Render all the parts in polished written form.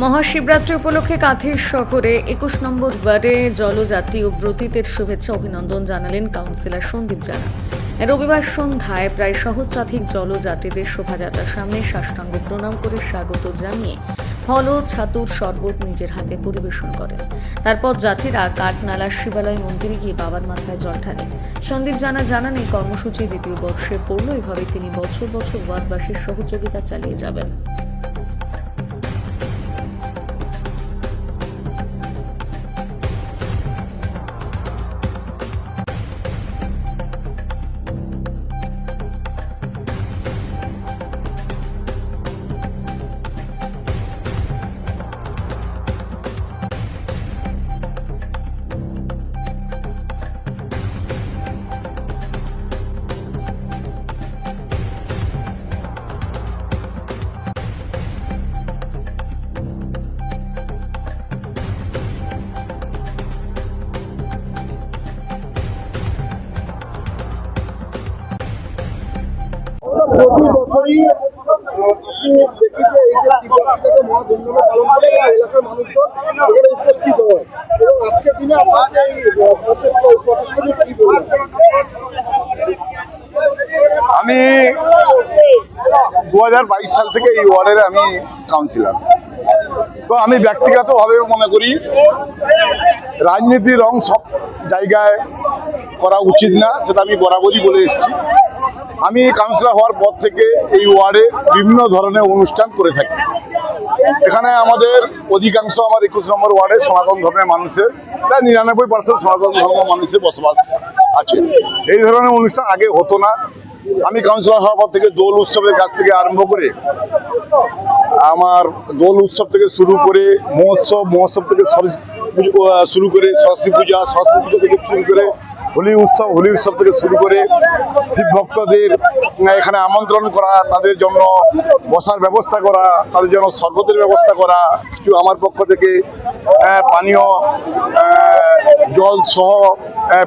মহাশিবরাত্রি উপলক্ষে কাঁথি শহরে ২১ নম্বর ওয়ার্ডে জলযাত্রী ও ব্রতীদের শুভেচ্ছা অভিনন্দন জানালেন কাউন্সিলর সন্দীপ জানা। রবিবার সন্ধ্যায় প্রায় সহস্রাধিক জলযাত্রীদের শোভাযাত্রার সামনে সাষ্টাঙ্গ প্রণাম করে স্বাগত জানিয়ে ফল ও ছাতুর শরবত নিজের হাতে পরিবেশন করেন। তারপর যাত্রীরা কাঠনালা শিবালয় মন্দিরে গিয়ে বাবার মাথায় জল ঢালেন। সন্দীপ জানা জানান, এই কর্মসূচি দ্বিতীয় বর্ষে পড়ল। এভাবে তিনি বছর বছর ওয়ার্ডবাসীর সহযোগিতা চালিয়ে যাবেন। প্রতি বছরই আপনি দেখি যে এই যে শিবরাত্রিটাকে মহা ধুমধামে পালন করে এলাকার মানুষজন এখানে উপস্থিত হয়, এবং আজকের দিনে আপনার এই প্রচেষ্টা কি বলবেন? আমি 2022 সাল থেকে এই ওয়ার্ডের আমি কাউন্সিলর। তো আমি ব্যক্তিগতভাবে মনে করি রাজনীতির রং সব জায়গায় করা উচিত না, সেটা আমি বরাবরই বলে এসেছি। আমি কাউন্সিলর হওয়ার পর থেকে এই ওয়ার্ডে বিভিন্ন ধরনের অনুষ্ঠান করে থাকি। এখানে আমাদের অধিকাংশ আমার 21 নম্বর ওয়ার্ডে সনাতন ধর্মের মানুষের প্রায় 99% সনাতন ধর্ম মানুষের বসবাস আছে। এই ধরনের অনুষ্ঠান আগে হতো না। আমি কাউন্সিলর হওয়ার পর থেকে দোল উৎসবের কাছ থেকে আরম্ভ করে আমার দোল উৎসব থেকে শুরু করে মহোৎসব থেকে শুরু করে সরস্বতী পূজা থেকে শুরু করে হোলি উৎসব থেকে শুরু করে শিব ভক্তদের এখানে আমন্ত্রণ করা, তাদের জন্য বসার ব্যবস্থা করা, তাদের জন্য শরবতের ব্যবস্থা করা, কিছু আমার পক্ষ থেকে পানীয় জল সহ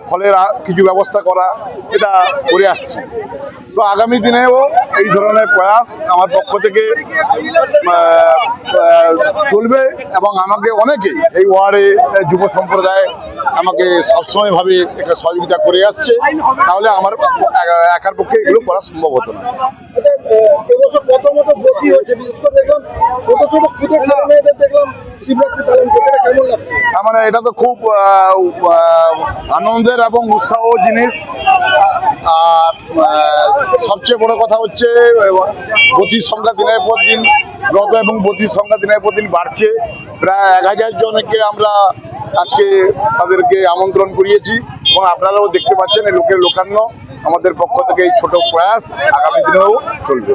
ফলের কিছু ব্যবস্থা করা, এটা করে আসছে। তো আগামী দিনেও এই ধরনের প্রয়াস আমার পক্ষ থেকে চলবে, এবং আমাকে অনেকেই এই ওয়ার্ডে যুব সম্প্রদায় আমাকে সবসময় ভাবে একটা সহযোগিতা করে আসছে। তাহলে আমার একার পক্ষে এগুলো করা সম্ভব হতো না। এবছর প্রথমত ব্রতী হয়েছে, বিশেষ করে দেখলাম ছোট ছোট ক্ষুদে ছেলে মেয়েদের দেখলাম শিবরাত্রি পালন করতে, কেমন লাগছে? মানে এটা তো খুব আনন্দের এবং উৎসাহ জিনিস। আর সবচেয়ে বড় কথা হচ্ছে ব্রতীর সংখ্যা দিনের পর দিন ব্রত এবং ব্রতীর সংখ্যা দিনের পর দিন বাড়ছে। প্রায় 1000 জনকে আমরা আজকে তাদেরকে আমন্ত্রণ করিয়েছি, এবং আপনারাও দেখতে পাচ্ছেন এই লোকের লোকান্য আমাদের পক্ষ থেকে এই ছোট প্রয়াস আগামী দিনেও চলবে।